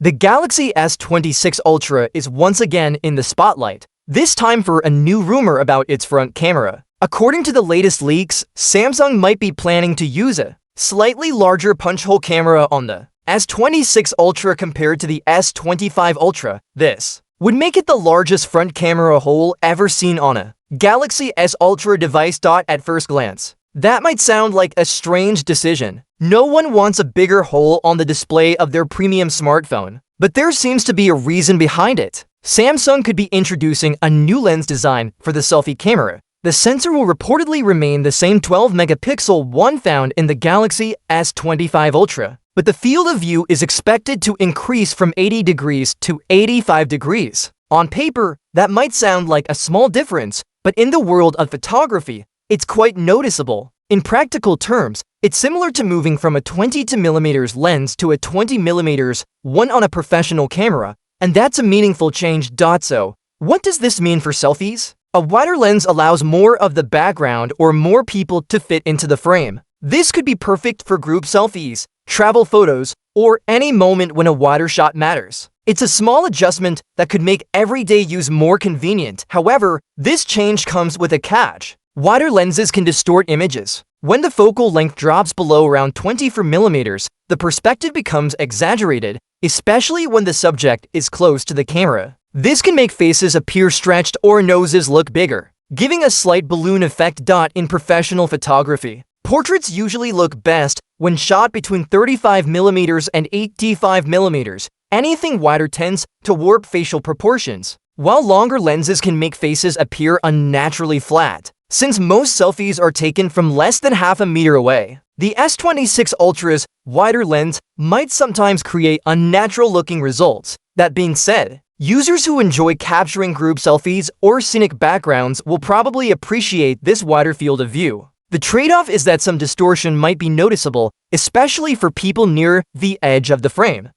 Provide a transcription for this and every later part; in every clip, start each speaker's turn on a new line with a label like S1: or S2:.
S1: The Galaxy S26 Ultra is once again in the spotlight, this time for a new rumor about its front camera. According to the latest leaks, Samsung might be planning to use a slightly larger punch-hole camera on the S26 Ultra compared to the S25 Ultra. This would make it the largest front camera hole ever seen on a Galaxy S Ultra device. At first glance, that might sound like a strange decision. No one wants a bigger hole on the display of their premium smartphone, but there seems to be a reason behind it. Samsung could be introducing a new lens design for the selfie camera. The sensor will reportedly remain the same 12-megapixel one found in the Galaxy S25 Ultra, but the field of view is expected to increase from 80 degrees to 85 degrees. On paper, that might sound like a small difference, but in the world of photography, it's quite noticeable. In practical terms, it's similar to moving from a 22mm lens to a 20mm one on a professional camera, and that's a meaningful change. So, what does this mean for selfies? A wider lens allows more of the background or more people to fit into the frame. This could be perfect for group selfies, travel photos, or any moment when a wider shot matters. It's a small adjustment that could make everyday use more convenient. However, this change comes with a catch. Wider lenses can distort images. When the focal length drops below around 24mm, the perspective becomes exaggerated, especially when the subject is close to the camera. This can make faces appear stretched or noses look bigger, giving a slight balloon effect. In professional photography, portraits usually look best when shot between 35mm and 85mm. Anything wider tends to warp facial proportions, while longer lenses can make faces appear unnaturally flat. Since most selfies are taken from less than half a meter away, the S26 Ultra's wider lens might sometimes create unnatural-looking results. That being said, users who enjoy capturing group selfies or scenic backgrounds will probably appreciate this wider field of view. The trade-off is that some distortion might be noticeable, especially for people near the edge of the frame.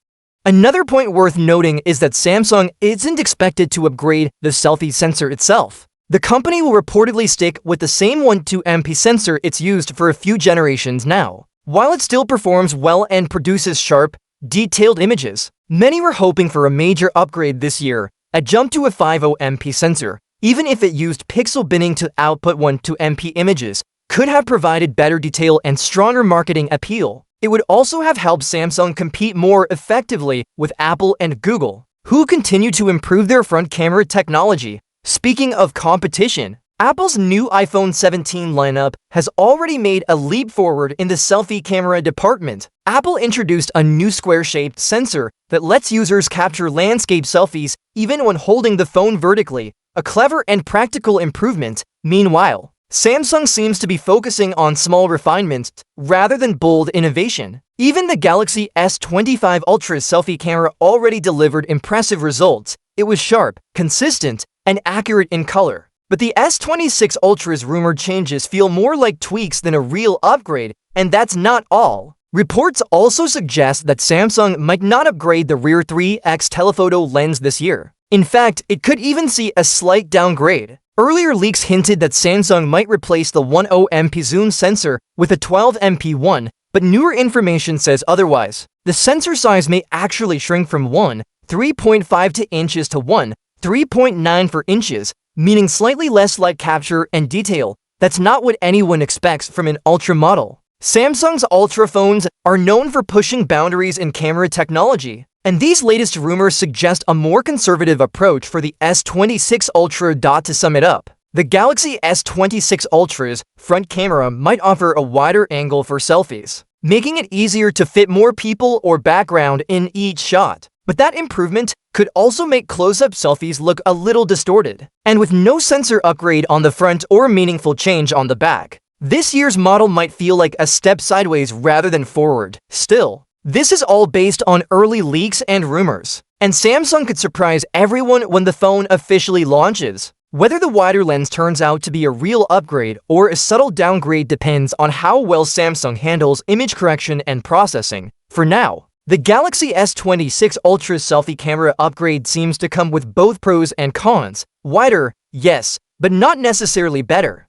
S1: Another point worth noting is that Samsung isn't expected to upgrade the selfie sensor itself. The company will reportedly stick with the same 12MP sensor it's used for a few generations now. While it still performs well and produces sharp, detailed images, many were hoping for a major upgrade this year, a jump to a 50MP sensor. Even if it used pixel binning to output 12MP images, could have provided better detail and stronger marketing appeal. It would also have helped Samsung compete more effectively with Apple and Google, who continue to improve their front camera technology. Speaking of competition, Apple's new iPhone 17 lineup has already made a leap forward in the selfie camera department. Apple introduced a new square-shaped sensor that lets users capture landscape selfies even when holding the phone vertically, a clever and practical improvement. Meanwhile, Samsung seems to be focusing on small refinements rather than bold innovation. Even the Galaxy S25 Ultra's selfie camera already delivered impressive results. It was sharp, consistent, and accurate in color. But the S26 Ultra's rumored changes feel more like tweaks than a real upgrade, and that's not all. Reports also suggest that Samsung might not upgrade the rear 3x telephoto lens this year. In fact, it could even see a slight downgrade. Earlier leaks hinted that Samsung might replace the 10MP zoom sensor with a 12MP one, but newer information says otherwise. The sensor size may actually shrink from 3.5 inches to 3.9 inches, meaning slightly less light capture and detail. That's not what anyone expects from an Ultra model. Samsung's Ultra phones are known for pushing boundaries in camera technology, and these latest rumors suggest a more conservative approach for the S26 Ultra. To sum it up, the Galaxy S26 Ultra's front camera might offer a wider angle for selfies, making it easier to fit more people or background in each shot. But that improvement could also make close-up selfies look a little distorted. And with no sensor upgrade on the front or meaningful change on the back, this year's model might feel like a step sideways rather than forward. Still, this is all based on early leaks and rumors, and Samsung could surprise everyone when the phone officially launches. Whether the wider lens turns out to be a real upgrade or a subtle downgrade depends on how well Samsung handles image correction and processing. For now, the Galaxy S26 Ultra's selfie camera upgrade seems to come with both pros and cons. Wider, yes, but not necessarily better.